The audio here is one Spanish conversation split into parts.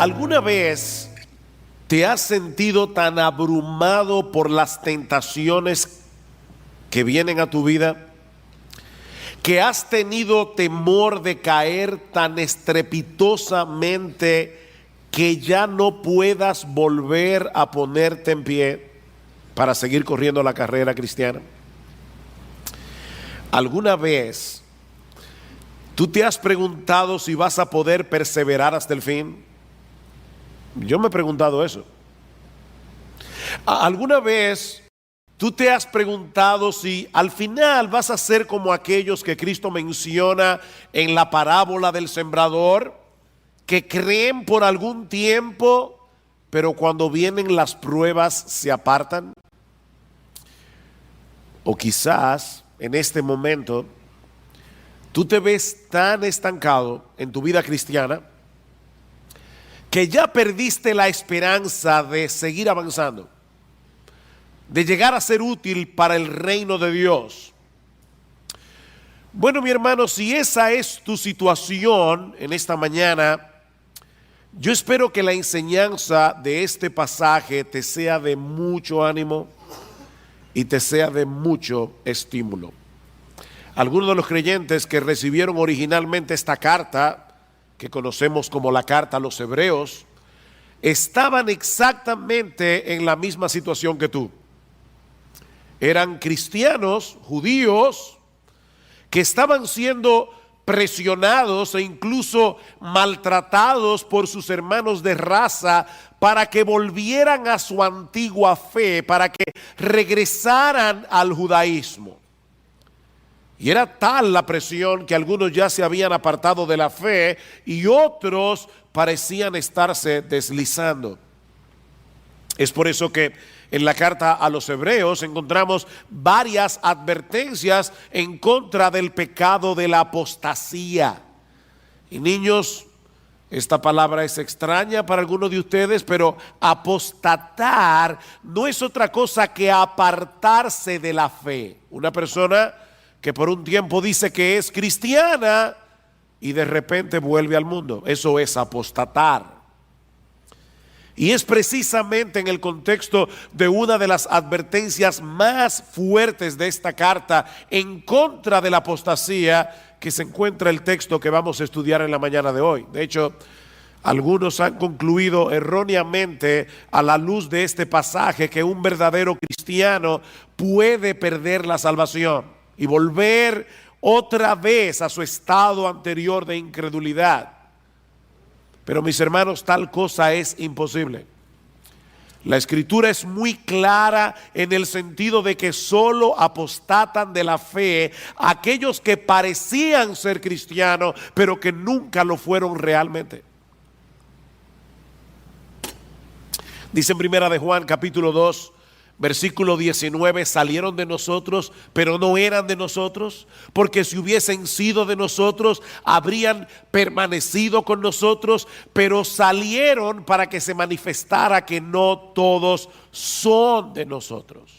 ¿Alguna vez te has sentido tan abrumado por las tentaciones que vienen a tu vida, que has tenido temor de caer tan estrepitosamente que ya no puedas volver a ponerte en pie para seguir corriendo la carrera cristiana? ¿Alguna vez tú te has preguntado si vas a poder perseverar hasta el fin? Yo me he preguntado eso. ¿Alguna vez tú te has preguntado si al final vas a ser como aquellos que Cristo menciona en la parábola del sembrador, que creen por algún tiempo, pero cuando vienen las pruebas se apartan? O quizás en este momento tú te ves tan estancado en tu vida cristiana que ya perdiste la esperanza de seguir avanzando, de llegar a ser útil para el reino de Dios. Bueno, mi hermano, si esa es tu situación en esta mañana, yo espero que la enseñanza de este pasaje te sea de mucho ánimo y te sea de mucho estímulo. Algunos de los creyentes que recibieron originalmente esta carta, que conocemos como la carta a los Hebreos, estaban exactamente en la misma situación que tú. Eran cristianos, judíos, que estaban siendo presionados e incluso maltratados por sus hermanos de raza para que volvieran a su antigua fe, para que regresaran al judaísmo. Y era tal la presión que algunos ya se habían apartado de la fe y otros parecían estarse deslizando. Es por eso que en la carta a los Hebreos encontramos varias advertencias en contra del pecado de la apostasía. Y niños, esta palabra es extraña para algunos de ustedes, pero apostatar no es otra cosa que apartarse de la fe. Una persona que por un tiempo dice que es cristiana y de repente vuelve al mundo. Eso es apostatar. Y es precisamente en el contexto de una de las advertencias más fuertes de esta carta en contra de la apostasía que se encuentra el texto que vamos a estudiar en la mañana de hoy. De hecho, algunos han concluido erróneamente a la luz de este pasaje que un verdadero cristiano puede perder la salvación y volver otra vez a su estado anterior de incredulidad. Pero mis hermanos, tal cosa es imposible. La escritura es muy clara en el sentido de que solo apostatan de la fe aquellos que parecían ser cristianos, pero que nunca lo fueron realmente. Dice en Primera de Juan capítulo 2, versículo 19, salieron de nosotros, pero no eran de nosotros, porque si hubiesen sido de nosotros, habrían permanecido con nosotros, pero salieron para que se manifestara que no todos son de nosotros.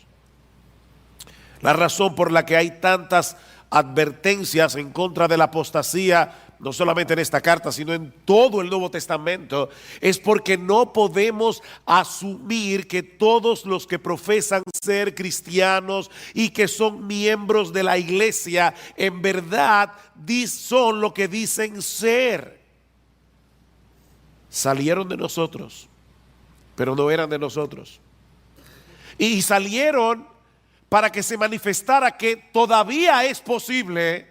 La razón por la que hay tantas advertencias en contra de la apostasía, no solamente en esta carta, sino en todo el Nuevo Testamento, es porque no podemos asumir que todos los que profesan ser cristianos y que son miembros de la iglesia, en verdad son lo que dicen ser. Salieron de nosotros, pero no eran de nosotros. Y salieron para que se manifestara que todavía es posible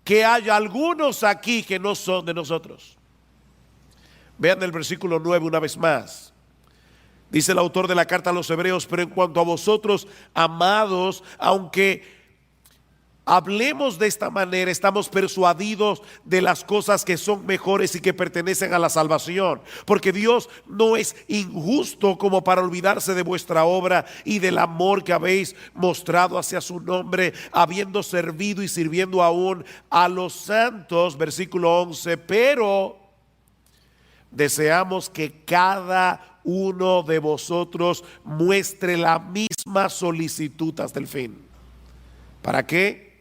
que haya algunos aquí que no son de nosotros. Vean el versículo 9 una vez más. Dice el autor de la carta a los Hebreos: pero en cuanto a vosotros, amados, aunque hablemos de esta manera, estamos persuadidos de las cosas que son mejores y que pertenecen a la salvación, porque Dios no es injusto como para olvidarse de vuestra obra y del amor que habéis mostrado hacia su nombre, habiendo servido y sirviendo aún a los santos. Versículo 11, pero deseamos que cada uno de vosotros muestre la misma solicitud hasta el fin. ¿Para qué?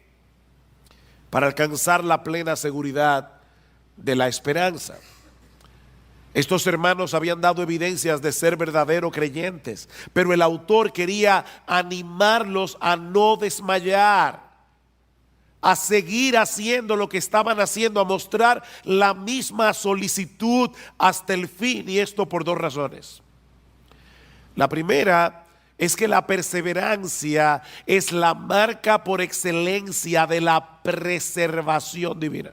Para alcanzar la plena seguridad de la esperanza. Estos hermanos habían dado evidencias de ser verdaderos creyentes, pero el autor quería animarlos a no desmayar, a seguir haciendo lo que estaban haciendo, a mostrar la misma solicitud hasta el fin, y esto por dos razones. La primera es que la perseverancia es la marca por excelencia de la preservación divina.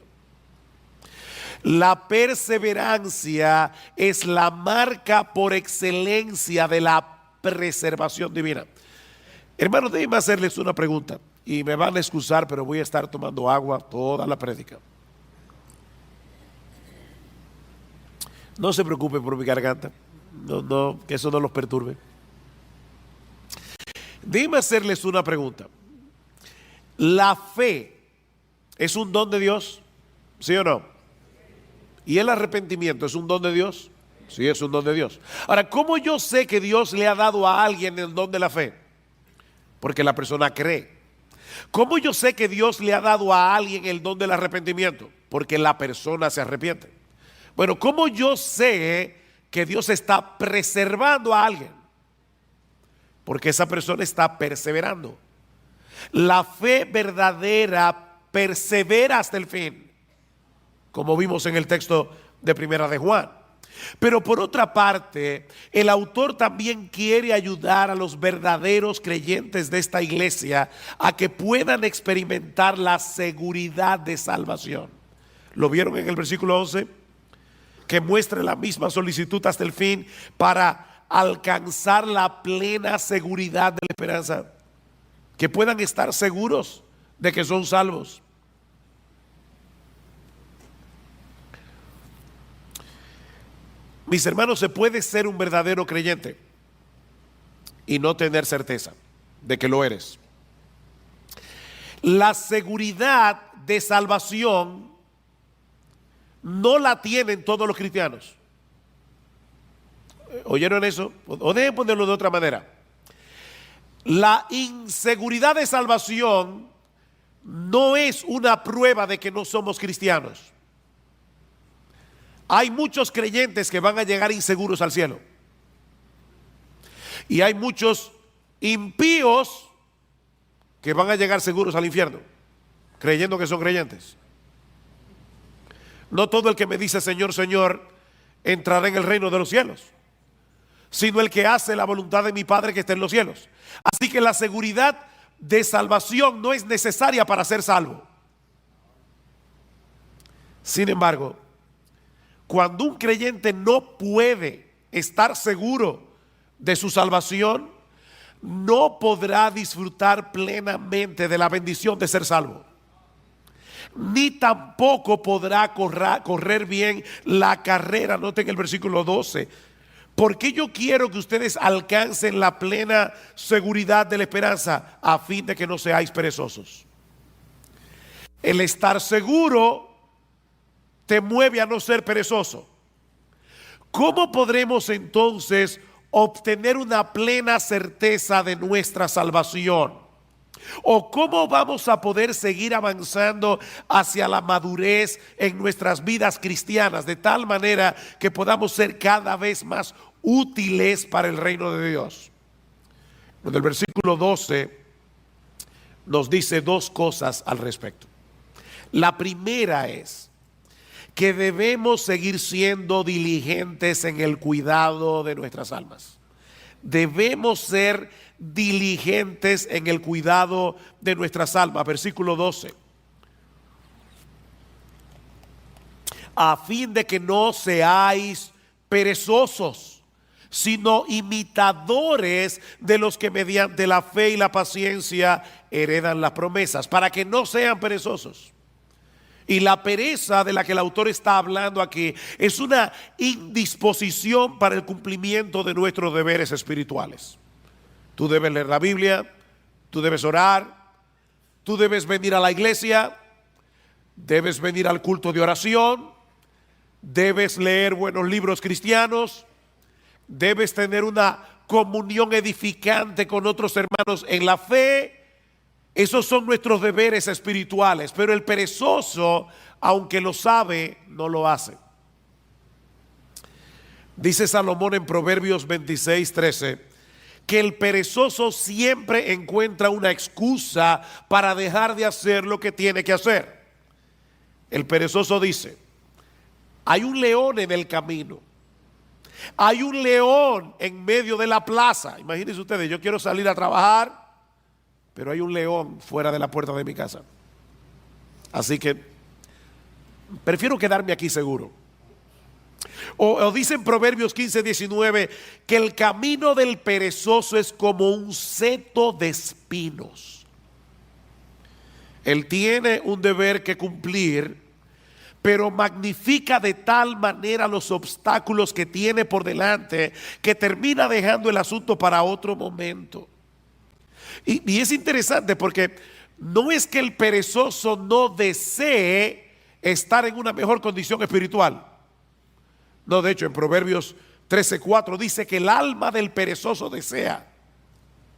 La perseverancia es la marca por excelencia de la preservación divina. Hermanos, déjenme hacerles una pregunta y me van a excusar, pero voy a estar tomando agua toda la prédica. No se preocupen por mi garganta, no, que eso no los perturbe. Déjenme hacerles una pregunta. ¿La fe es un don de Dios? ¿Sí o no? ¿Y el arrepentimiento es un don de Dios? Sí, es un don de Dios. Ahora, ¿cómo yo sé que Dios le ha dado a alguien el don de la fe? Porque la persona cree. ¿Cómo yo sé que Dios le ha dado a alguien el don del arrepentimiento? Porque la persona se arrepiente. Bueno, ¿cómo yo sé que Dios está preservando a alguien? Porque esa persona está perseverando. La fe verdadera persevera hasta el fin, como vimos en el texto de Primera de Juan. Pero por otra parte, el autor también quiere ayudar a los verdaderos creyentes de esta iglesia a que puedan experimentar la seguridad de salvación. ¿Lo vieron en el versículo 11? Que muestre la misma solicitud hasta el fin para alcanzar la plena seguridad de la esperanza. Que puedan estar seguros de que son salvos. Mis hermanos, se puede ser un verdadero creyente y no tener certeza de que lo eres. La seguridad de salvación no la tienen todos los cristianos. ¿Oyeron eso? O deben ponerlo de otra manera. La inseguridad de salvación no es una prueba de que no somos cristianos. Hay muchos creyentes que van a llegar inseguros al cielo. Y hay muchos impíos que van a llegar seguros al infierno, creyendo que son creyentes. No todo el que me dice Señor, Señor, entrará en el reino de los cielos, sino el que hace la voluntad de mi Padre que está en los cielos. Así que la seguridad de salvación no es necesaria para ser salvo. Sin embargo, cuando un creyente no puede estar seguro de su salvación, no podrá disfrutar plenamente de la bendición de ser salvo. Ni tampoco podrá correr bien la carrera. Noten el versículo 12. Porque yo quiero que ustedes alcancen la plena seguridad de la esperanza, a fin de que no seáis perezosos. El estar seguro te mueve a no ser perezoso. ¿Cómo podremos entonces obtener una plena certeza de nuestra salvación? ¿O cómo vamos a poder seguir avanzando hacia la madurez en nuestras vidas cristianas, de tal manera que podamos ser cada vez más útiles para el reino de Dios? En el versículo 12 nos dice dos cosas al respecto. La primera es que debemos seguir siendo diligentes en el cuidado de nuestras almas. Debemos ser diligentes en el cuidado de nuestras almas. Versículo 12. A fin de que no seáis perezosos, sino imitadores de los que mediante la fe y la paciencia heredan las promesas, para que no sean perezosos. Y la pereza de la que el autor está hablando aquí es una indisposición para el cumplimiento de nuestros deberes espirituales. Tú debes leer la Biblia, tú debes orar, tú debes venir a la iglesia, debes venir al culto de oración, debes leer buenos libros cristianos, debes tener una comunión edificante con otros hermanos en la fe. Esos son nuestros deberes espirituales, pero el perezoso, aunque lo sabe, no lo hace. Dice Salomón en Proverbios 26:13 que el perezoso siempre encuentra una excusa para dejar de hacer lo que tiene que hacer. El perezoso dice: hay un león en el camino, hay un león en medio de la plaza. Imagínense ustedes, yo quiero salir a trabajar, pero hay un león fuera de la puerta de mi casa. Así que prefiero quedarme aquí seguro. O dice en Proverbios 15:19 que el camino del perezoso es como un seto de espinos. Él tiene un deber que cumplir, pero magnifica de tal manera los obstáculos que tiene por delante que termina dejando el asunto para otro momento. Y es interesante porque no es que el perezoso no desee estar en una mejor condición espiritual. No, de hecho, en Proverbios 13:4 dice que el alma del perezoso desea,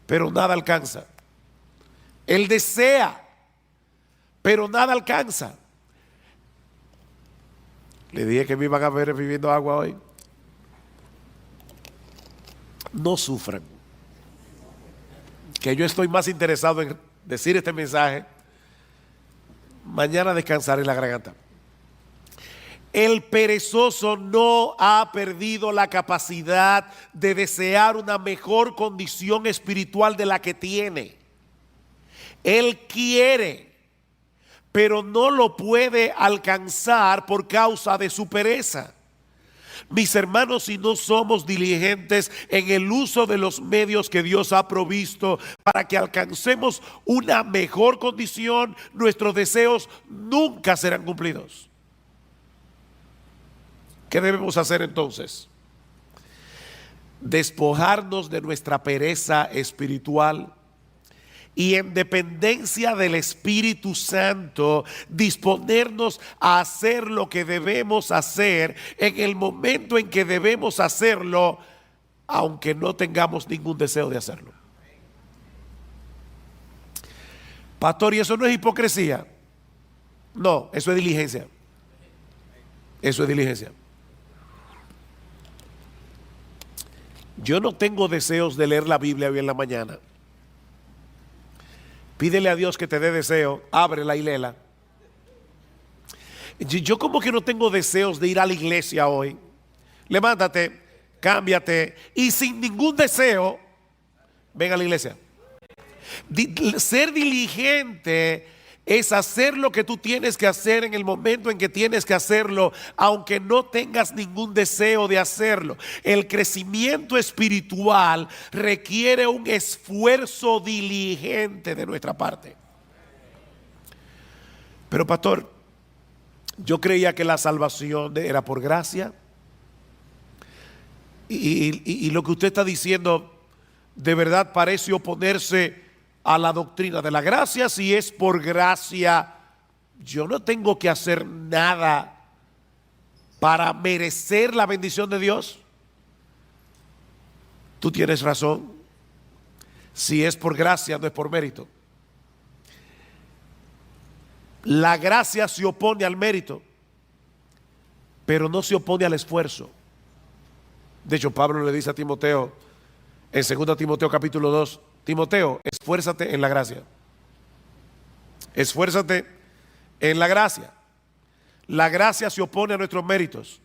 pero nada alcanza. Él desea, pero nada alcanza. Le dije que me iban a ver bebiendo agua hoy. No sufran. Que yo estoy más interesado en decir este mensaje. Mañana descansaré la garganta. El perezoso no ha perdido la capacidad de desear una mejor condición espiritual de la que tiene. Él quiere, pero no lo puede alcanzar por causa de su pereza. Mis hermanos, si no somos diligentes en el uso de los medios que Dios ha provisto para que alcancemos una mejor condición, nuestros deseos nunca serán cumplidos. ¿Qué debemos hacer entonces? Despojarnos de nuestra pereza espiritual y en dependencia del Espíritu Santo disponernos a hacer lo que debemos hacer en el momento en que debemos hacerlo, aunque no tengamos ningún deseo de hacerlo. Pastor, ¿y eso no es hipocresía? No, eso es diligencia. Eso es diligencia. Yo no tengo deseos de leer la Biblia hoy en la mañana. Pídele a Dios que te dé deseo, ábrela y léela. Yo como que no tengo deseos de ir a la iglesia hoy. Levántate, cámbiate y sin ningún deseo, ven a la iglesia. Ser diligente es hacer lo que tú tienes que hacer en el momento en que tienes que hacerlo, aunque no tengas ningún deseo de hacerlo. El crecimiento espiritual requiere un esfuerzo diligente de nuestra parte. Pero pastor, yo creía que la salvación era por gracia. Y lo que usted está diciendo de verdad parece oponerse a la doctrina de la gracia. Si es por gracia, yo no tengo que hacer nada para merecer la bendición de Dios. Tú tienes razón. Si es por gracia, no es por mérito. La gracia se opone al mérito, pero no se opone al esfuerzo. De hecho, Pablo le dice a Timoteo en 2 Timoteo capítulo 2, Timoteo, esfuérzate en la gracia. Esfuérzate en la gracia. La gracia se opone a nuestros méritos.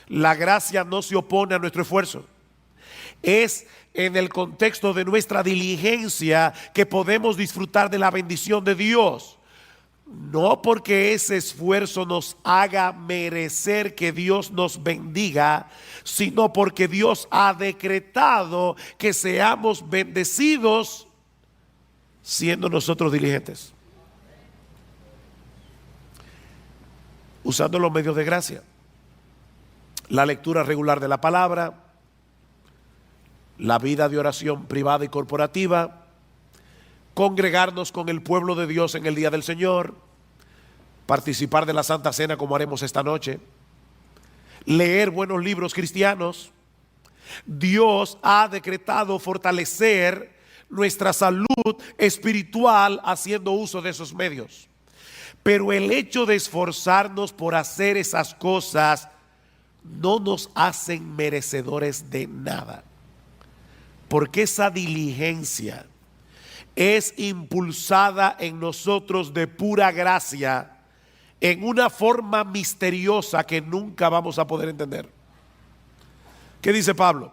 La gracia no se opone a nuestro esfuerzo. Es en el contexto de nuestra diligencia que podemos disfrutar de la bendición de Dios. No porque ese esfuerzo nos haga merecer que Dios nos bendiga, sino porque Dios ha decretado que seamos bendecidos siendo nosotros diligentes, usando los medios de gracia, la lectura regular de la palabra, la vida de oración privada y corporativa, congregarnos con el pueblo de Dios en el día del Señor, participar de la Santa Cena como haremos esta noche, leer buenos libros cristianos. Dios ha decretado fortalecer nuestra salud espiritual haciendo uso de esos medios. Pero el hecho de esforzarnos por hacer esas cosas no nos hacen merecedores de nada, porque esa diligencia es impulsada en nosotros de pura gracia, en una forma misteriosa que nunca vamos a poder entender. ¿Qué dice Pablo?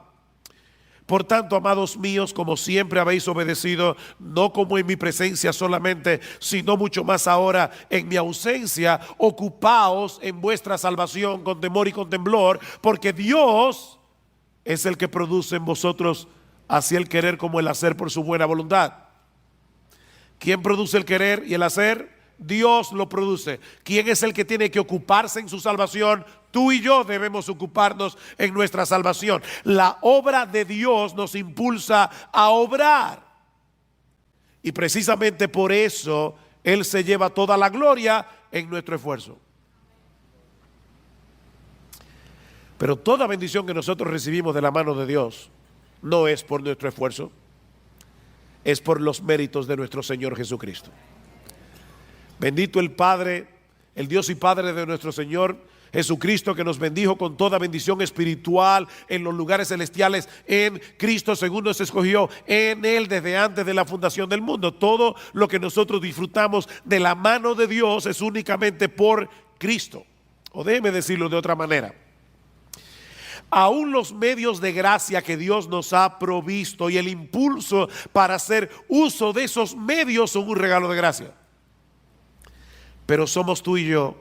Por tanto, amados míos, como siempre habéis obedecido, no como en mi presencia solamente, sino mucho más ahora en mi ausencia, ocupaos en vuestra salvación con temor y con temblor, porque Dios es el que produce en vosotros así el querer como el hacer por su buena voluntad. ¿Quién produce el querer y el hacer? Dios lo produce. ¿Quién es el que tiene que ocuparse en su salvación? Tú y yo debemos ocuparnos en nuestra salvación. La obra de Dios nos impulsa a obrar. Y precisamente por eso Él se lleva toda la gloria en nuestro esfuerzo. Pero toda bendición que nosotros recibimos de la mano de Dios no es por nuestro esfuerzo, es por los méritos de nuestro Señor Jesucristo. Bendito el Padre, el Dios y Padre de nuestro Señor Jesucristo, que nos bendijo con toda bendición espiritual en los lugares celestiales en Cristo, según nos escogió en Él desde antes de la fundación del mundo. Todo lo que nosotros disfrutamos de la mano de Dios es únicamente por Cristo. O déjeme decirlo de otra manera. Aún los medios de gracia que Dios nos ha provisto y el impulso para hacer uso de esos medios son un regalo de gracia. Pero somos tú y yo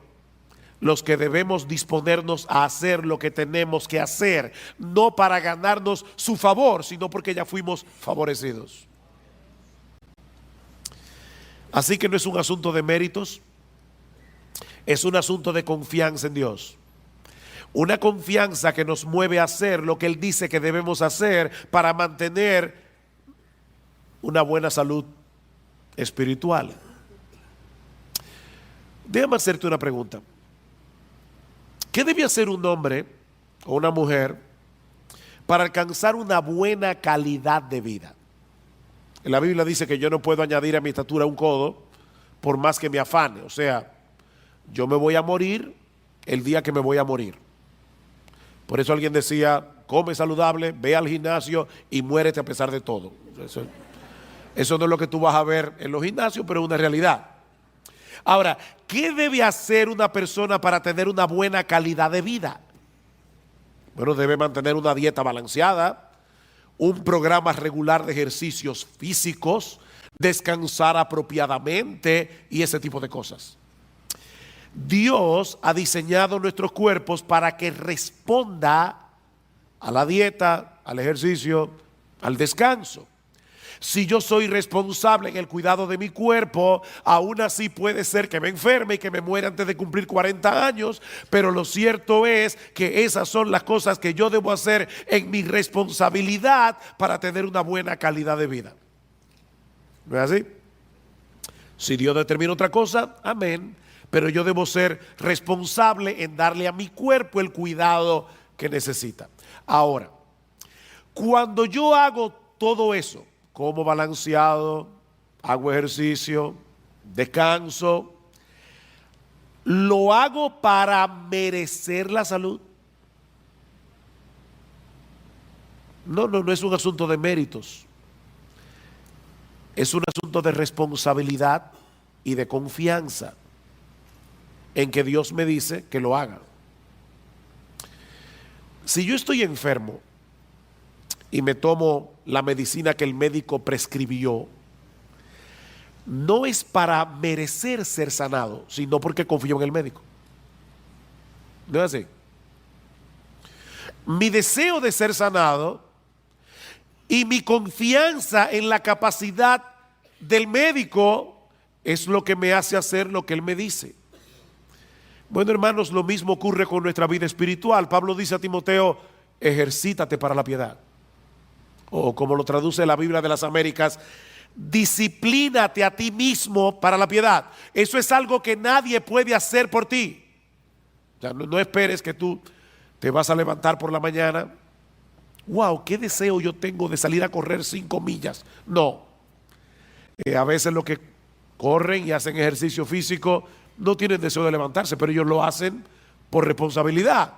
los que debemos disponernos a hacer lo que tenemos que hacer, no para ganarnos su favor, sino porque ya fuimos favorecidos. Así que no es un asunto de méritos, es un asunto de confianza en Dios. Una confianza que nos mueve a hacer lo que Él dice que debemos hacer para mantener una buena salud espiritual. Déjame hacerte una pregunta. ¿Qué debe hacer un hombre o una mujer para alcanzar una buena calidad de vida? En la Biblia dice que yo no puedo añadir a mi estatura un codo por más que me afane. O sea, yo me voy a morir el día que me voy a morir. Por eso alguien decía, come saludable, ve al gimnasio y muérete a pesar de todo. Eso no es lo que tú vas a ver en los gimnasios, pero es una realidad. Ahora, ¿qué debe hacer una persona para tener una buena calidad de vida? Bueno, debe mantener una dieta balanceada, un programa regular de ejercicios físicos, descansar apropiadamente y ese tipo de cosas. Dios ha diseñado nuestros cuerpos para que responda a la dieta, al ejercicio, al descanso. Si yo soy responsable en el cuidado de mi cuerpo, aún así puede ser que me enferme y que me muera antes de cumplir 40 años, pero lo cierto es que esas son las cosas que yo debo hacer en mi responsabilidad para tener una buena calidad de vida. ¿No es así? Si Dios determina otra cosa, amén, pero yo debo ser responsable en darle a mi cuerpo el cuidado que necesita. Ahora, cuando yo hago todo eso, como balanceado, hago ejercicio, descanso, ¿lo hago para merecer la salud? No es un asunto de méritos. Es un asunto de responsabilidad y de confianza en que Dios me dice que lo haga. Si yo estoy enfermo y me tomo la medicina que el médico prescribió, no es para merecer ser sanado, sino porque confío en el médico. ¿No es así? Mi deseo de ser sanado y mi confianza en la capacidad del médico es lo que me hace hacer lo que él me dice. Bueno, hermanos, lo mismo ocurre con nuestra vida espiritual. Pablo dice a Timoteo, ejercítate para la piedad. O como lo traduce la Biblia de las Américas, disciplínate a ti mismo para la piedad. Eso es algo que nadie puede hacer por ti. O sea, no esperes que tú te vas a levantar por la mañana. Wow, qué deseo yo tengo de salir a correr 5 millas. No. A veces los que corren y hacen ejercicio físico no tienen deseo de levantarse, pero ellos lo hacen por responsabilidad.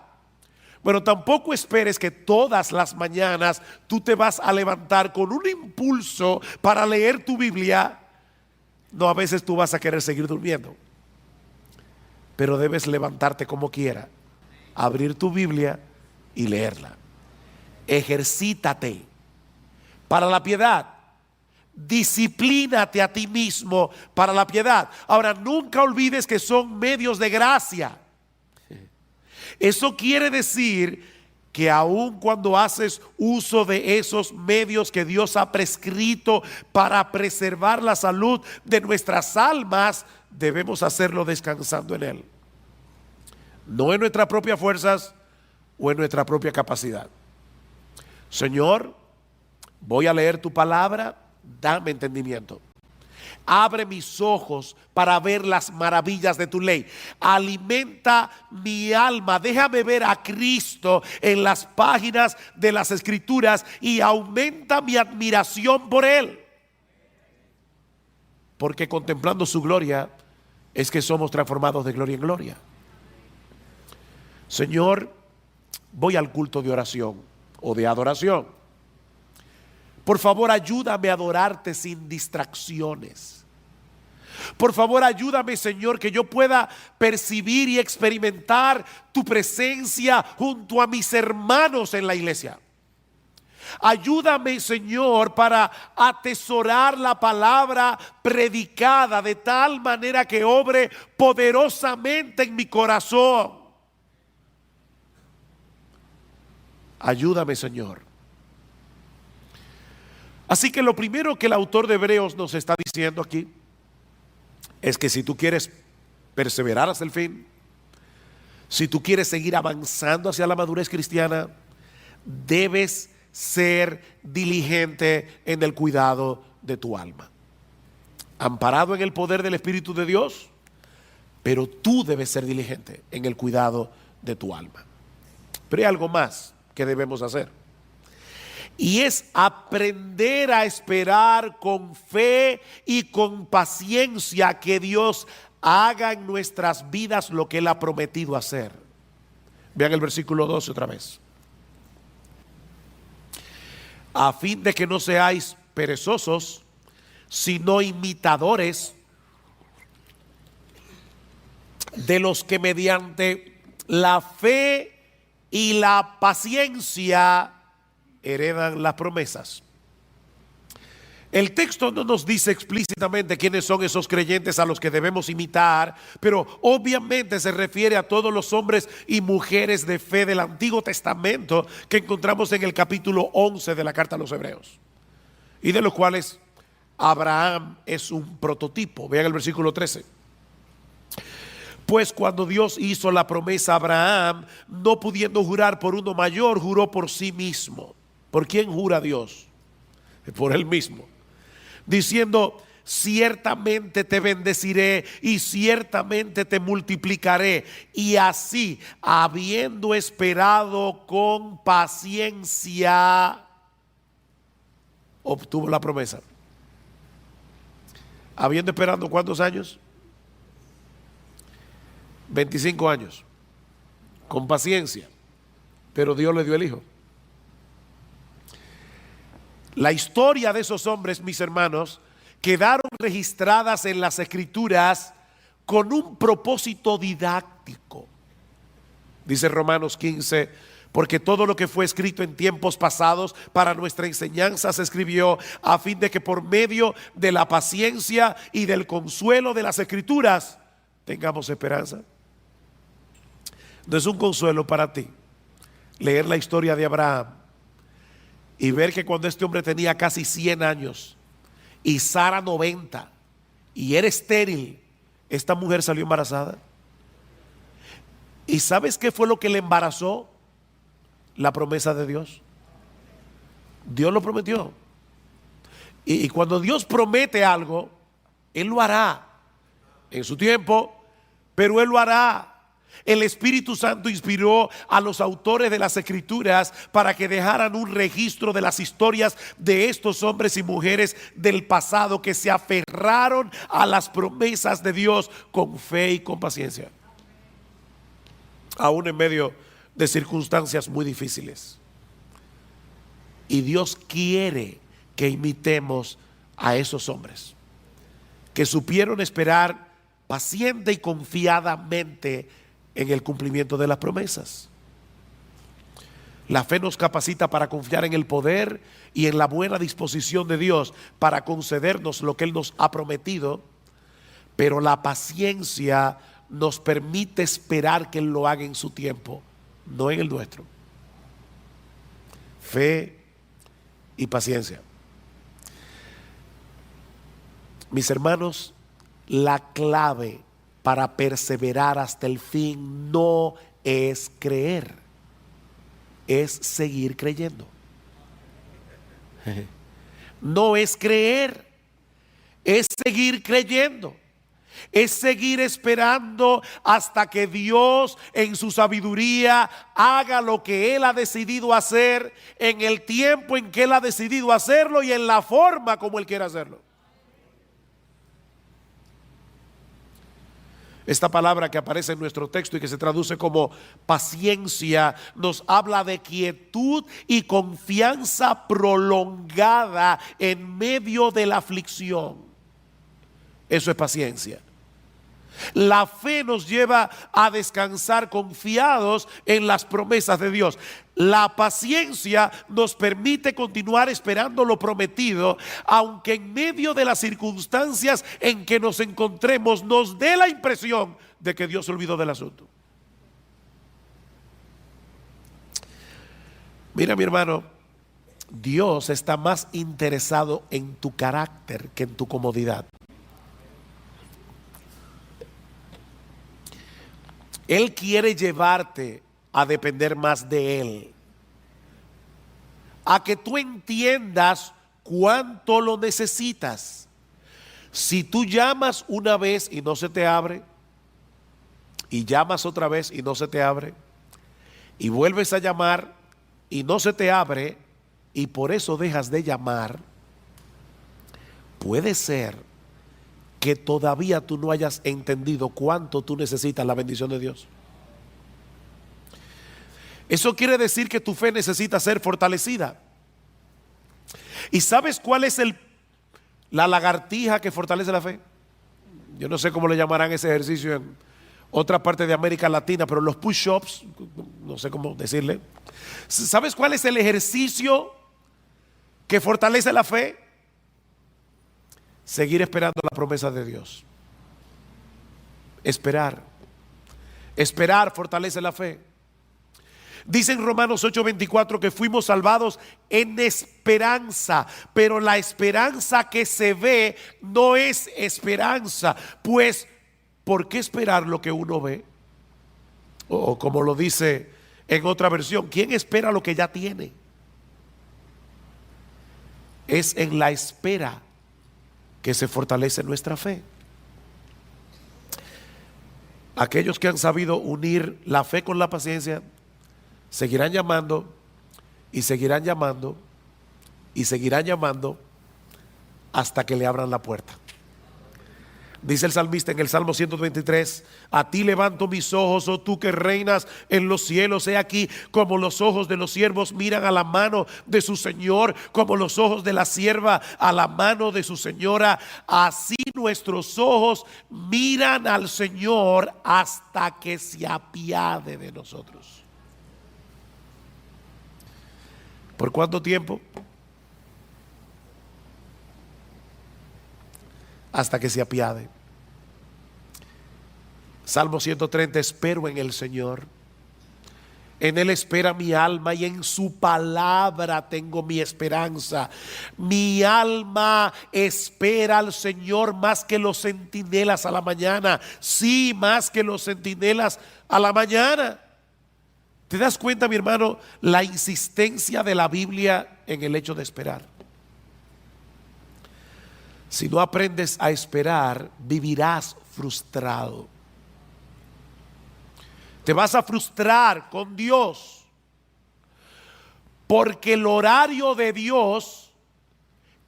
Bueno, tampoco esperes que todas las mañanas tú te vas a levantar con un impulso para leer tu Biblia. No, a veces tú vas a querer seguir durmiendo, pero debes levantarte como quiera, abrir tu Biblia y leerla. Ejercítate para la piedad. Disciplínate a ti mismo para la piedad. Ahora, nunca olvides que son medios de gracia. Eso quiere decir que aun cuando haces uso de esos medios que Dios ha prescrito para preservar la salud de nuestras almas, debemos hacerlo descansando en Él. No en nuestras propias fuerzas o en nuestra propia capacidad. Señor, voy a leer tu palabra, dame entendimiento. Abre mis ojos para ver las maravillas de tu ley. Alimenta mi alma. Déjame ver a Cristo en las páginas de las Escrituras y aumenta mi admiración por Él. Porque contemplando su gloria es que somos transformados de gloria en gloria. Señor, voy al culto de oración o de adoración. Por favor, ayúdame a adorarte sin distracciones. Por favor, ayúdame, Señor, que yo pueda percibir y experimentar tu presencia junto a mis hermanos en la iglesia. Ayúdame, Señor, para atesorar la palabra predicada de tal manera que obre poderosamente en mi corazón. Ayúdame, Señor. Así que lo primero que el autor de Hebreos nos está diciendo aquí es que si tú quieres perseverar hasta el fin, si tú quieres seguir avanzando hacia la madurez cristiana, debes ser diligente en el cuidado de tu alma. Amparado en el poder del Espíritu de Dios, pero tú debes ser diligente en el cuidado de tu alma. Pero hay algo más que debemos hacer. Y es aprender a esperar con fe y con paciencia que Dios haga en nuestras vidas lo que Él ha prometido hacer. Vean el versículo 12 otra vez. A fin de que no seáis perezosos, sino imitadores de los que mediante la fe y la paciencia heredan las promesas. El texto no nos dice explícitamente quiénes son esos creyentes a los que debemos imitar, pero obviamente se refiere a todos los hombres y mujeres de fe del Antiguo Testamento que encontramos en el capítulo 11 de la carta a los Hebreos, y de los cuales Abraham es un prototipo. Vean el versículo 13. Pues cuando Dios hizo la promesa a Abraham, no pudiendo jurar por uno mayor, juró por sí mismo. ¿Por quién jura Dios? Por Él mismo, diciendo: ciertamente te bendeciré y ciertamente te multiplicaré. Y así, habiendo esperado con paciencia, obtuvo la promesa. Habiendo esperado ¿cuántos años? 25 años. Con paciencia. Pero Dios le dio el hijo. La historia de esos hombres, mis hermanos, quedaron registradas en las Escrituras con un propósito didáctico. Dice Romanos 15: porque todo lo que fue escrito en tiempos pasados para nuestra enseñanza se escribió a fin de que por medio de la paciencia y del consuelo de las Escrituras tengamos esperanza. No es un consuelo para ti leer la historia de Abraham y ver que cuando este hombre tenía casi 100 años y Sara 90 y era estéril, esta mujer salió embarazada? ¿Y sabes qué fue lo que le embarazó? La promesa de Dios. Dios lo prometió. Y cuando Dios promete algo, Él lo hará en su tiempo, pero Él lo hará. El Espíritu Santo inspiró a los autores de las Escrituras para que dejaran un registro de las historias de estos hombres y mujeres del pasado que se aferraron a las promesas de Dios con fe y con paciencia, aún en medio de circunstancias muy difíciles. Y Dios quiere que imitemos a esos hombres que supieron esperar paciente y confiadamente en el cumplimiento de las promesas. La fe nos capacita para confiar en el poder y en la buena disposición de Dios para concedernos lo que Él nos ha prometido, pero la paciencia nos permite esperar que Él lo haga en su tiempo, no en el nuestro. Fe y paciencia. Mis hermanos, la clave para perseverar hasta el fin no es creer, es seguir creyendo. No es creer, es seguir creyendo. Es seguir esperando hasta que Dios en su sabiduría haga lo que Él ha decidido hacer, en el tiempo en que Él ha decidido hacerlo y en la forma como Él quiere hacerlo. Esta palabra que aparece en nuestro texto y que se traduce como paciencia nos habla de quietud y confianza prolongada en medio de la aflicción. Eso es paciencia. La fe nos lleva a descansar confiados en las promesas de Dios. La paciencia nos permite continuar esperando lo prometido, aunque en medio de las circunstancias en que nos encontremos nos dé la impresión de que Dios se olvidó del asunto. Mira, mi hermano, Dios está más interesado en tu carácter que en tu comodidad. Él quiere llevarte a depender más de Él, a que tú entiendas cuánto lo necesitas. Si tú llamas una vez y no se te abre, y llamas otra vez y no se te abre, y vuelves a llamar y no se te abre, y por eso dejas de llamar, puede ser que todavía tú no hayas entendido cuánto tú necesitas la bendición de Dios. Eso quiere decir que tu fe necesita ser fortalecida. ¿Y sabes cuál es la lagartija que fortalece la fe? Yo no sé cómo le llamarán ese ejercicio en otra parte de América Latina, pero los push-ups, no sé cómo decirle. ¿Sabes cuál es el ejercicio que fortalece la fe? Seguir esperando la promesa de Dios. Esperar. Esperar fortalece la fe. Dice en Romanos 8:24 que fuimos salvados en esperanza, pero la esperanza que se ve no es esperanza. Pues, ¿por qué esperar lo que uno ve? O como lo dice en otra versión, ¿quién espera lo que ya tiene? Es en la espera que se fortalece nuestra fe. Aquellos que han sabido unir la fe con la paciencia seguirán llamando y seguirán llamando y seguirán llamando hasta que le abran la puerta. Dice el salmista en el Salmo 123: a ti levanto mis ojos, oh tú que reinas en los cielos. He aquí como los ojos de los siervos miran a la mano de su Señor, como los ojos de la sierva a la mano de su señora. Así nuestros ojos miran al Señor hasta que se apiade de nosotros. ¿Por cuánto tiempo? Hasta que se apiade. Salmo 130: espero en el Señor, en Él espera mi alma y en su palabra tengo mi esperanza. Mi alma espera al Señor más que los centinelas a la mañana. Sí, más que los centinelas a la mañana. ¿Te das cuenta, mi hermano, la insistencia de la Biblia en el hecho de esperar? Si no aprendes a esperar, vivirás frustrado. Te vas a frustrar con Dios, porque el horario de Dios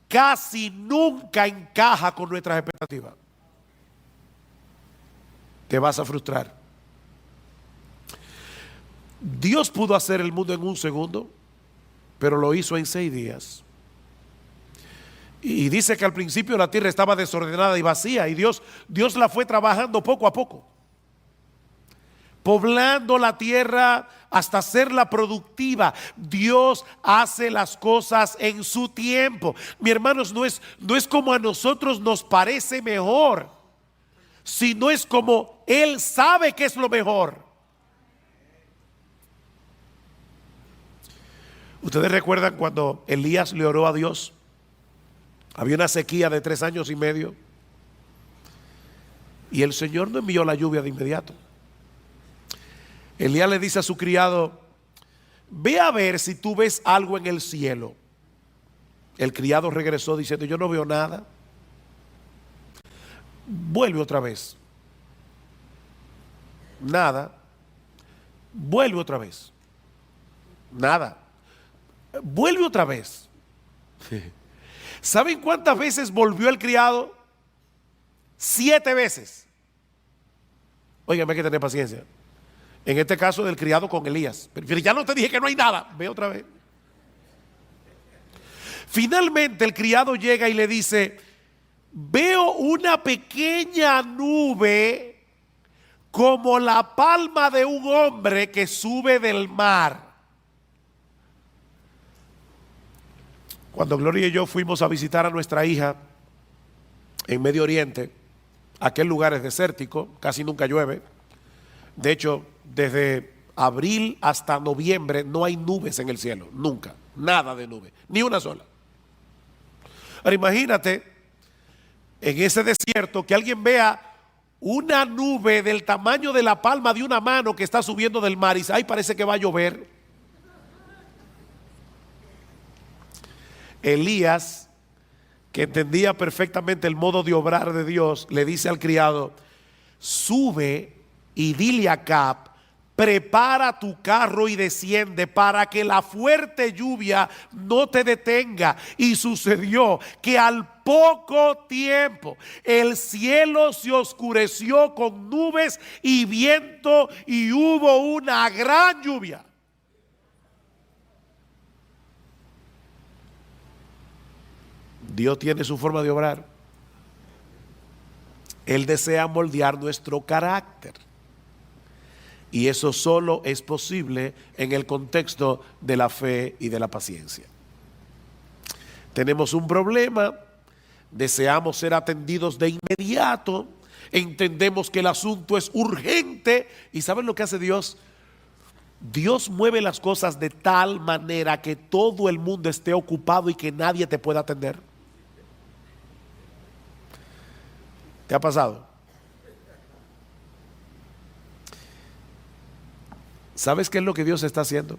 casi nunca encaja con nuestras expectativas. Te vas a frustrar. Dios pudo hacer el mundo en un segundo, pero lo hizo en 6 días. Y dice que al principio la tierra estaba desordenada y vacía, y Dios la fue trabajando poco a poco, poblando la tierra hasta hacerla productiva. Dios hace las cosas en su tiempo. Mi hermanos, no es como a nosotros nos parece mejor, sino es como Él sabe que es lo mejor. ¿Ustedes recuerdan cuando Elías le oró a Dios? Había una sequía de 3 años y medio, y el Señor no envió la lluvia de inmediato. Elías le dice a su criado: ve a ver si tú ves algo en el cielo. El criado regresó diciendo: yo no veo nada. Vuelve otra vez. Nada. Vuelve otra vez. Nada. Vuelve otra vez. ¿Saben cuántas veces volvió el criado? 7 veces. Oigan, hay que tener paciencia. En este caso del criado con Elías. Pero ya no te dije que no hay nada. Ve otra vez. Finalmente el criado llega y le dice: veo una pequeña nube como la palma de un hombre que sube del mar. Cuando Gloria y yo fuimos a visitar a nuestra hija en Medio Oriente, aquel lugar es desértico, casi nunca llueve. De hecho, desde abril hasta noviembre no hay nubes en el cielo, nunca, nada de nube, ni una sola. Ahora imagínate en ese desierto que alguien vea una nube del tamaño de la palma de una mano que está subiendo del mar y dice: ay, parece que va a llover. Elías, que entendía perfectamente el modo de obrar de Dios, le dice al criado: sube y dile a Acab, prepara tu carro y desciende para que la fuerte lluvia no te detenga. Y sucedió que al poco tiempo el cielo se oscureció con nubes y viento y hubo una gran lluvia. Dios tiene su forma de obrar. Él desea moldear nuestro carácter. Y eso solo es posible en el contexto de la fe y de la paciencia. Tenemos un problema, deseamos ser atendidos de inmediato, entendemos que el asunto es urgente. ¿Y saben lo que hace Dios? Dios mueve las cosas de tal manera que todo el mundo esté ocupado y que nadie te pueda atender. ¿Te ha pasado? ¿Sabes qué es lo que Dios está haciendo?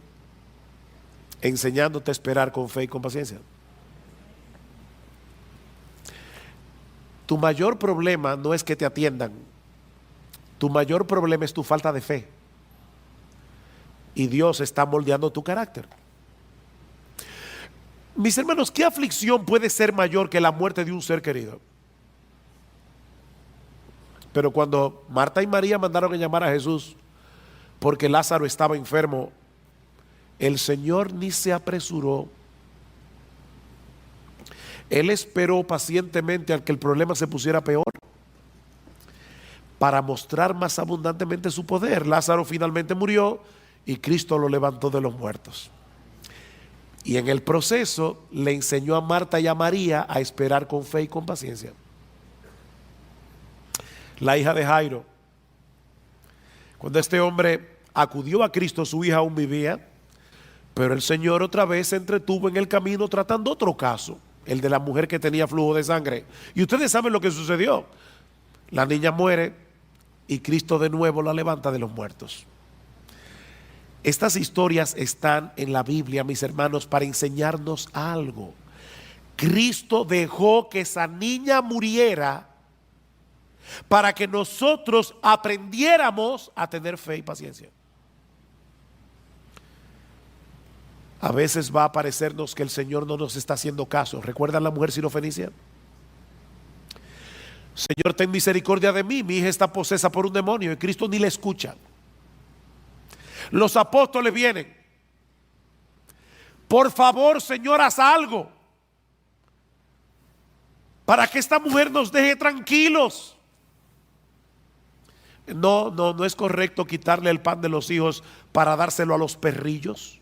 Enseñándote a esperar con fe y con paciencia. Tu mayor problema no es que te atiendan. Tu mayor problema es tu falta de fe. Y Dios está moldeando tu carácter. Mis hermanos, ¿qué aflicción puede ser mayor que la muerte de un ser querido? Pero cuando Marta y María mandaron a llamar a Jesús porque Lázaro estaba enfermo, el Señor ni se apresuró. Él esperó pacientemente al que el problema se pusiera peor para mostrar más abundantemente su poder. Lázaro finalmente murió y Cristo lo levantó de los muertos. Y en el proceso le enseñó a Marta y a María a esperar con fe y con paciencia. La hija de Jairo, cuando este hombre acudió a Cristo, su hija aún vivía, pero el Señor otra vez se entretuvo en el camino tratando otro caso, el de la mujer que tenía flujo de sangre. Y ustedes saben lo que sucedió. La niña muere y Cristo de nuevo la levanta de los muertos. Estas historias están en la Biblia, mis hermanos, para enseñarnos algo. Cristo dejó que esa niña muriera para que nosotros aprendiéramos a tener fe y paciencia. A veces va a parecernos que el Señor no nos está haciendo caso. ¿Recuerdan la mujer sirofenicia? Señor, ten misericordia de mí, mi hija está posesa por un demonio, y Cristo ni le escucha. Los apóstoles vienen. Por favor, Señor, haz algo para que esta mujer nos deje tranquilos. No es correcto quitarle el pan de los hijos para dárselo a los perrillos.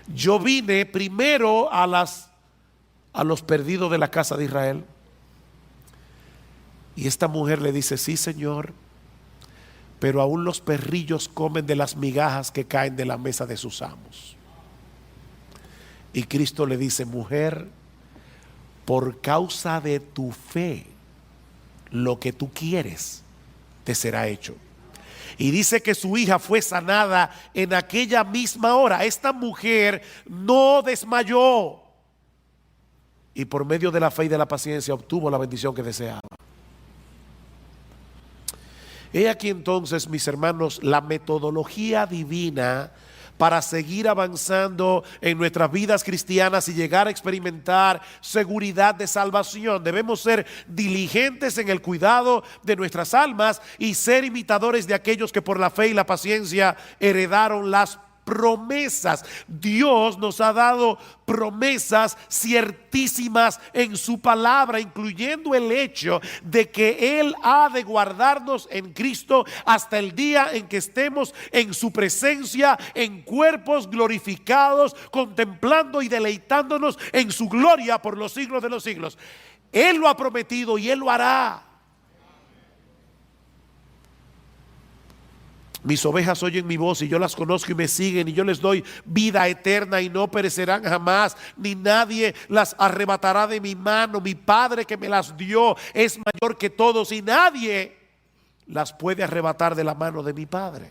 Yo vine primero a los perdidos de la casa de Israel. Y esta mujer le dice: sí, Señor, pero aún los perrillos comen de las migajas que caen de la mesa de sus amos. Y Cristo le dice: mujer, por causa de tu fe, lo que tú quieres te será hecho. Y dice que su hija fue sanada en aquella misma hora. Esta mujer no desmayó, y por medio de la fe y de la paciencia obtuvo la bendición que deseaba. He aquí entonces, mis hermanos, la metodología divina para seguir avanzando en nuestras vidas cristianas y llegar a experimentar seguridad de salvación. Debemos ser diligentes en el cuidado de nuestras almas y ser imitadores de aquellos que por la fe y la paciencia heredaron las promesas. Dios nos ha dado promesas ciertísimas en su palabra, incluyendo el hecho de que Él ha de guardarnos en Cristo hasta el día en que estemos en su presencia, en cuerpos glorificados, contemplando y deleitándonos en su gloria por los siglos de los siglos. Él lo ha prometido y Él lo hará. Mis ovejas oyen mi voz y yo las conozco y me siguen, y yo les doy vida eterna y no perecerán jamás, ni nadie las arrebatará de mi mano. Mi Padre que me las dio es mayor que todos y nadie las puede arrebatar de la mano de mi Padre.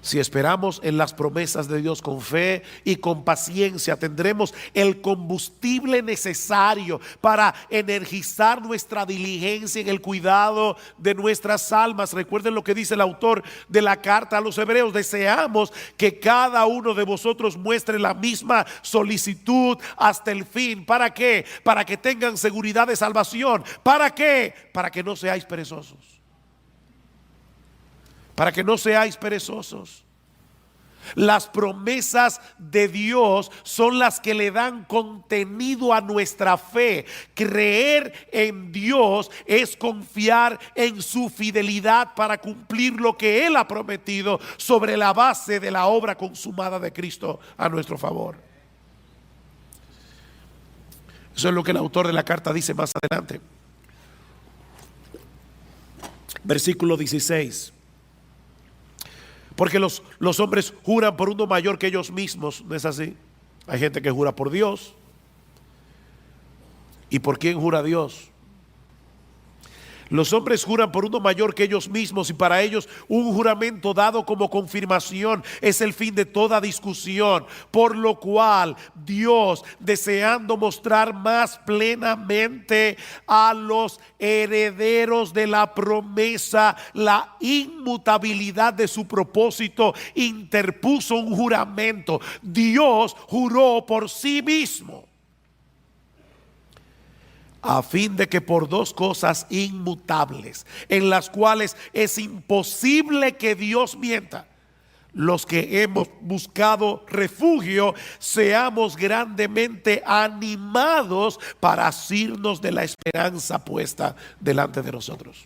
Si esperamos en las promesas de Dios con fe y con paciencia, tendremos el combustible necesario para energizar nuestra diligencia en el cuidado de nuestras almas. Recuerden lo que dice el autor de la carta a los Hebreos: deseamos que cada uno de vosotros muestre la misma solicitud hasta el fin. ¿Para qué? Para que tengan seguridad de salvación. ¿Para qué? Para que no seáis perezosos. Para que no seáis perezosos. Las promesas de Dios son las que le dan contenido a nuestra fe. Creer en Dios es confiar en su fidelidad para cumplir lo que Él ha prometido sobre la base de la obra consumada de Cristo a nuestro favor. Eso es lo que el autor de la carta dice más adelante. Versículo 16. Porque los hombres juran por uno mayor que ellos mismos, ¿no es así? Hay gente que jura por Dios. ¿Y por quién jura Dios? Los hombres juran por uno mayor que ellos mismos, y para ellos un juramento dado como confirmación es el fin de toda discusión. Por lo cual Dios, deseando mostrar más plenamente a los herederos de la promesa la inmutabilidad de su propósito, interpuso un juramento. Dios juró por sí mismo, a fin de que por dos cosas inmutables, en las cuales es imposible que Dios mienta, los que hemos buscado refugio seamos grandemente animados para asirnos de la esperanza puesta delante de nosotros.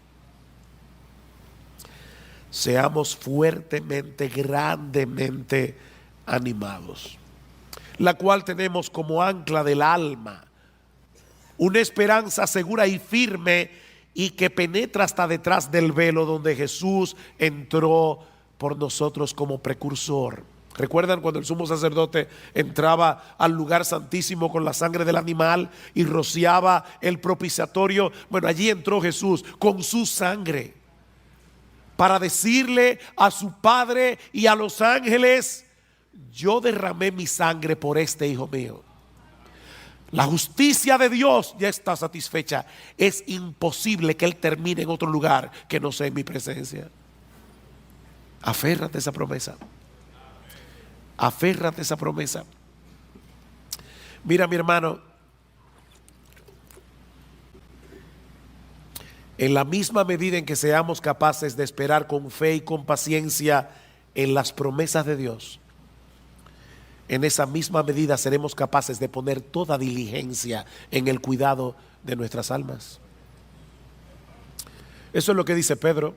Seamos fuertemente, grandemente animados, la cual tenemos como ancla del alma una esperanza segura y firme, y que penetra hasta detrás del velo, donde Jesús entró por nosotros como precursor. ¿Recuerdan cuando el sumo sacerdote entraba al lugar santísimo con la sangre del animal y rociaba el propiciatorio? Bueno, allí entró Jesús con su sangre para decirle a su Padre y a los ángeles: yo derramé mi sangre por este hijo mío. La justicia de Dios ya está satisfecha. Es imposible que Él termine en otro lugar que no sea en mi presencia. Aférrate a esa promesa. Aférrate a esa promesa. Mira, mi hermano, En la misma medida en que seamos capaces de esperar con fe y con paciencia en las promesas de Dios, en esa misma medida seremos capaces de poner toda diligencia en el cuidado de nuestras almas. Eso es lo que dice Pedro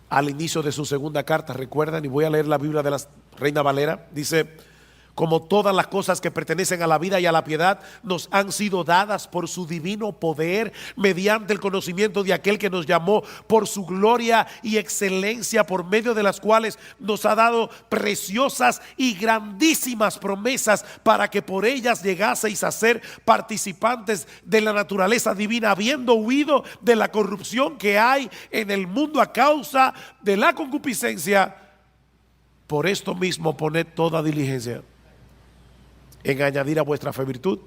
al inicio de su segunda carta. Recuerdan, y voy a leer la Biblia de la Reina Valera. Dice: como todas las cosas que pertenecen a la vida y a la piedad nos han sido dadas por su divino poder, mediante el conocimiento de aquel que nos llamó por su gloria y excelencia, por medio de las cuales nos ha dado preciosas y grandísimas promesas, para que por ellas llegaseis a ser participantes de la naturaleza divina, habiendo huido de la corrupción que hay en el mundo a causa de la concupiscencia. Por esto mismo poned toda diligencia en añadir a vuestra fe virtud,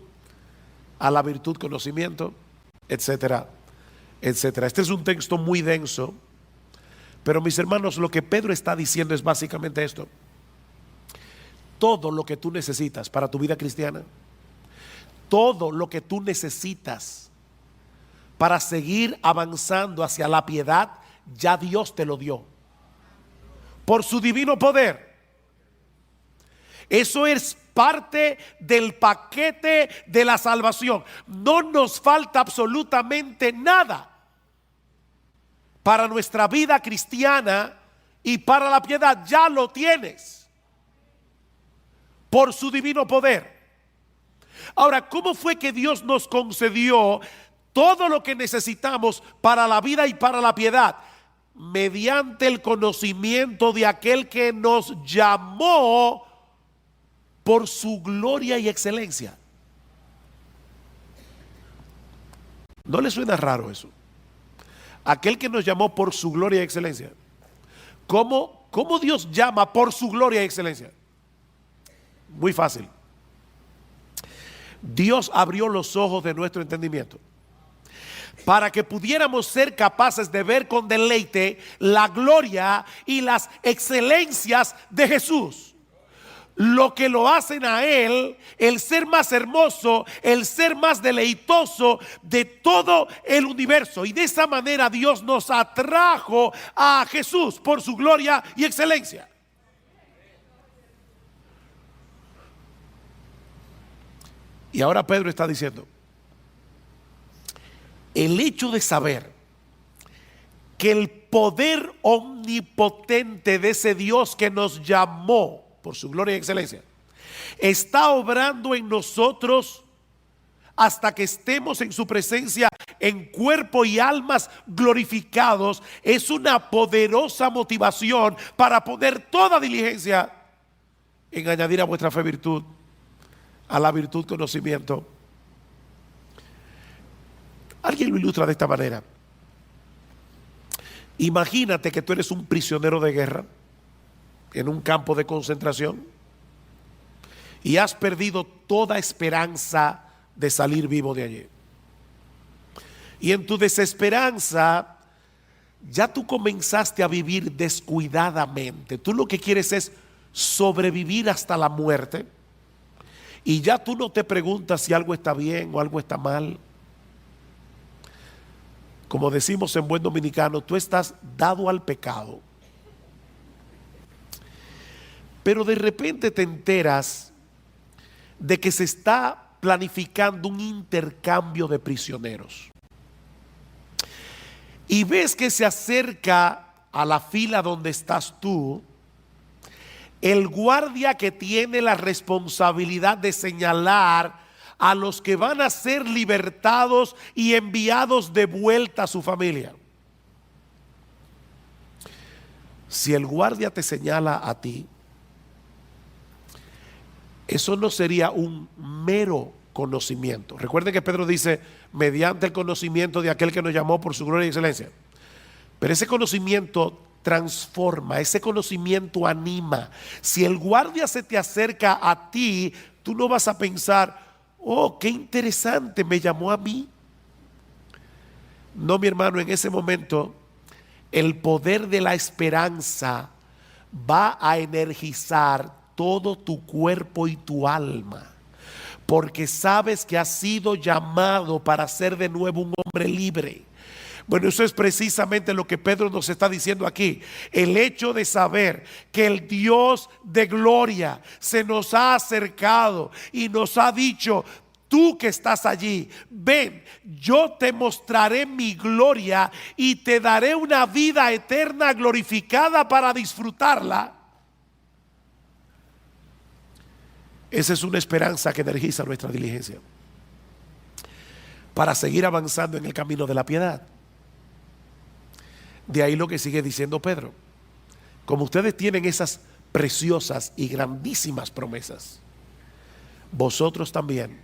a la virtud conocimiento, etcétera, etcétera. Este es un texto muy denso, pero mis hermanos, lo que Pedro está diciendo es básicamente esto: todo lo que tú necesitas para tu vida cristiana, todo lo que tú necesitas para seguir avanzando hacia la piedad, ya Dios te lo dio por su divino poder. Eso es parte del paquete de la salvación. No nos falta absolutamente nada para nuestra vida cristiana y para la piedad. Ya lo tienes por su divino poder. Ahora, ¿cómo fue que Dios nos concedió todo lo que necesitamos para la vida y para la piedad? Mediante el conocimiento de aquel que nos llamó por su gloria y excelencia. ¿No le suena raro eso? Aquel que nos llamó por su gloria y excelencia. ¿Cómo Dios llama por su gloria y excelencia? Muy fácil. Dios abrió los ojos de nuestro entendimiento para que pudiéramos ser capaces de ver con deleite la gloria y las excelencias de Jesús. Lo que lo hacen a Él el ser más hermoso, el ser más deleitoso de todo el universo. Y de esa manera Dios nos atrajo a Jesús por su gloria y excelencia. Y ahora Pedro está diciendo: el hecho de saber que el poder omnipotente de ese Dios que nos llamó por su gloria y excelencia está obrando en nosotros hasta que estemos en su presencia en cuerpo y almas glorificados, es una poderosa motivación para poner toda diligencia en añadir a vuestra fe virtud, a la virtud conocimiento. Alguien lo ilustra de esta manera: imagínate que tú eres un prisionero de guerra en un campo de concentración y has perdido toda esperanza de salir vivo de allí. Y en tu desesperanza ya tú comenzaste a vivir descuidadamente. Tú lo que quieres es sobrevivir hasta la muerte, y ya tú no te preguntas si algo está bien o algo está mal. Como decimos en buen dominicano, tú estás dado al pecado. Pero de repente te enteras de que se está planificando un intercambio de prisioneros. Y ves que se acerca a la fila donde estás tú el guardia que tiene la responsabilidad de señalar a los que van a ser libertados y enviados de vuelta a su familia. Si el guardia te señala a ti, eso no sería un mero conocimiento. Recuerden que Pedro dice: mediante el conocimiento de aquel que nos llamó por su gloria y excelencia. Pero ese conocimiento transforma, ese conocimiento anima. Si el guardia se te acerca a ti, tú no vas a pensar: oh, qué interesante, me llamó a mí. No, mi hermano, en ese momento el poder de la esperanza va a energizar todo tu cuerpo y tu alma, porque sabes que has sido llamado para ser de nuevo un hombre libre. Bueno, eso es precisamente lo que Pedro nos está diciendo aquí. El hecho de saber que el Dios de gloria se nos ha acercado y nos ha dicho: tú que estás allí, ven, yo te mostraré mi gloria y te daré una vida eterna glorificada para disfrutarla. Esa es una esperanza que energiza nuestra diligencia para seguir avanzando en el camino de la piedad. De ahí lo que sigue diciendo Pedro: como ustedes tienen esas preciosas y grandísimas promesas, vosotros también,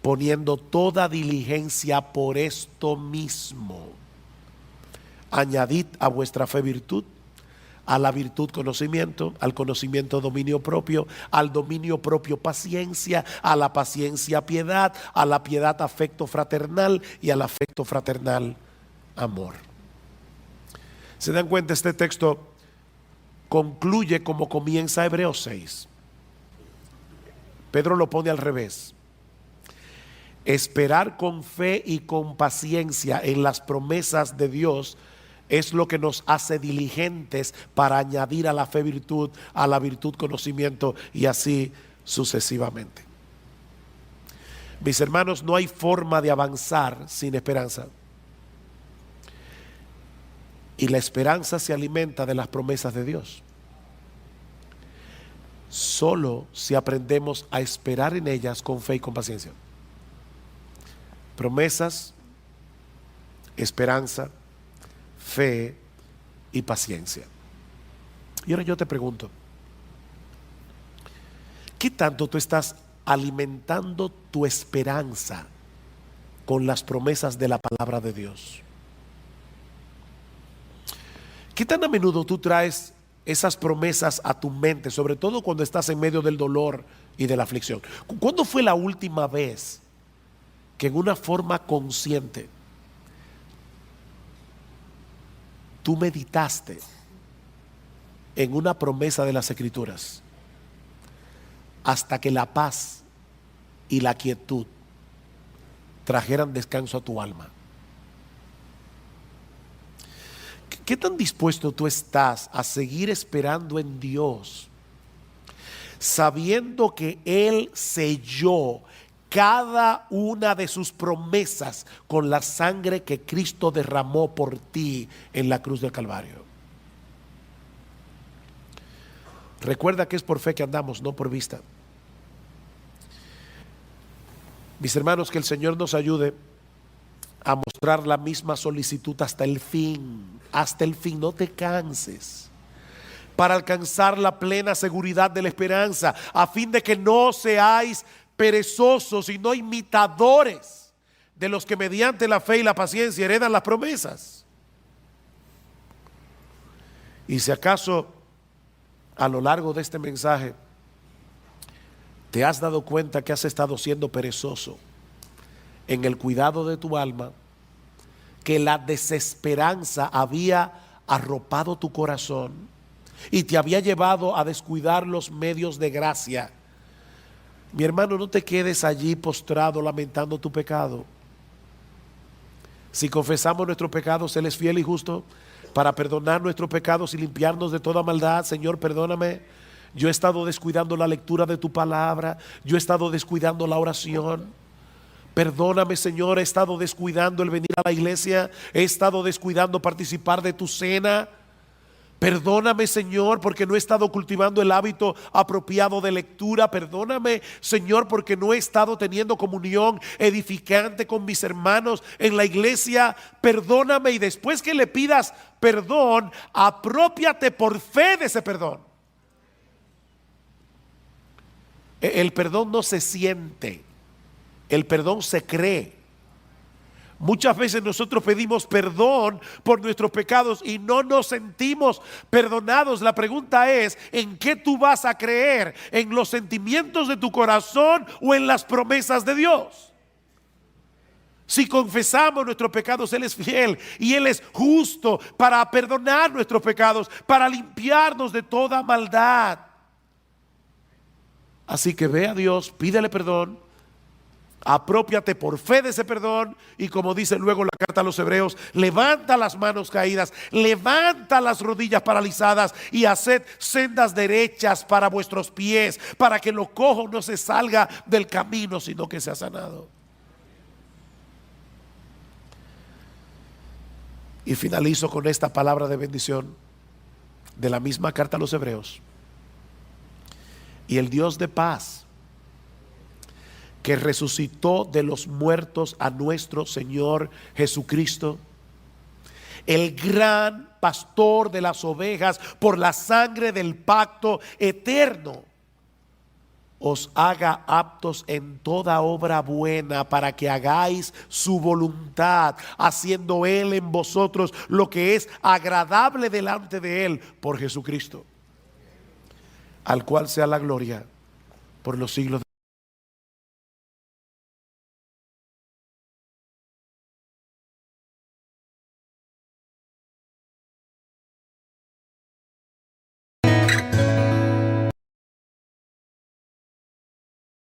poniendo toda diligencia por esto mismo, añadid a vuestra fe virtud, a la virtud conocimiento, al conocimiento dominio propio, al dominio propio paciencia, a la paciencia piedad, a la piedad afecto fraternal y al afecto fraternal amor. ¿Se dan cuenta? Este texto concluye como comienza Hebreos 6. Pedro lo pone al revés. Esperar con fe y con paciencia en las promesas de Dios es lo que nos hace diligentes para añadir a la fe virtud, a la virtud conocimiento y así sucesivamente. Mis hermanos, no hay forma de avanzar sin esperanza. Y la esperanza se alimenta de las promesas de Dios. Solo si aprendemos a esperar en ellas con fe y con paciencia. Promesas, esperanza, fe y paciencia. Y ahora yo te pregunto: ¿qué tanto tú estás alimentando tu esperanza con las promesas de la palabra de Dios? ¿Qué tan a menudo tú traes esas promesas a tu mente, sobre todo cuando estás en medio del dolor y de la aflicción? ¿Cuándo fue la última vez que en una forma consciente tú meditaste en una promesa de las Escrituras hasta que la paz y la quietud trajeran descanso a tu alma? ¿Qué tan dispuesto tú estás a seguir esperando en Dios, sabiendo que Él selló cada una de sus promesas con la sangre que Cristo derramó por ti en la cruz del Calvario? Recuerda que es por fe que andamos, no por vista. Mis hermanos, que el Señor nos ayude a mostrar la misma solicitud hasta el fin, no te canses, para alcanzar la plena seguridad de la esperanza, a fin de que no seáis perezosos y no imitadores de los que mediante la fe y la paciencia heredan las promesas. Y si acaso a lo largo de este mensaje te has dado cuenta que has estado siendo perezoso en el cuidado de tu alma, que la desesperanza había arropado tu corazón y te había llevado a descuidar los medios de gracia, mi hermano, no te quedes allí postrado lamentando tu pecado. Si confesamos nuestros pecados, Él es fiel y justo para perdonar nuestros pecados y limpiarnos de toda maldad. Señor, perdóname. Yo he estado descuidando la lectura de tu palabra. Yo he estado descuidando la oración. Perdóname, Señor, he estado descuidando el venir a la iglesia. He estado descuidando participar de tu cena. Perdóname, Señor, porque no he estado cultivando el hábito apropiado de lectura. Perdóname, Señor, porque no he estado teniendo comunión edificante con mis hermanos en la iglesia. Perdóname, y después que le pidas perdón, aprópiate por fe de ese perdón. El perdón no se siente, el perdón se cree. Muchas veces nosotros pedimos perdón por nuestros pecados y no nos sentimos perdonados. La pregunta es: ¿en qué tú vas a creer? ¿En los sentimientos de tu corazón o en las promesas de Dios? Si confesamos nuestros pecados, Él es fiel y Él es justo para perdonar nuestros pecados, para limpiarnos de toda maldad. Así que ve a Dios, pídele perdón Apropiate por fe de ese perdón y, como dice luego la carta a los Hebreos, levanta las manos caídas, levanta las rodillas paralizadas y haced sendas derechas para vuestros pies, para que lo cojo no se salga del camino, sino que sea sanado. Y finalizo con esta palabra de bendición de la misma carta a los Hebreos. Y el Dios de paz, que resucitó de los muertos a nuestro Señor Jesucristo, el gran pastor de las ovejas, por la sangre del pacto eterno, os haga aptos en toda obra buena, para que hagáis su voluntad, haciendo Él en vosotros lo que es agradable delante de Él, por Jesucristo, al cual sea la gloria por los siglos.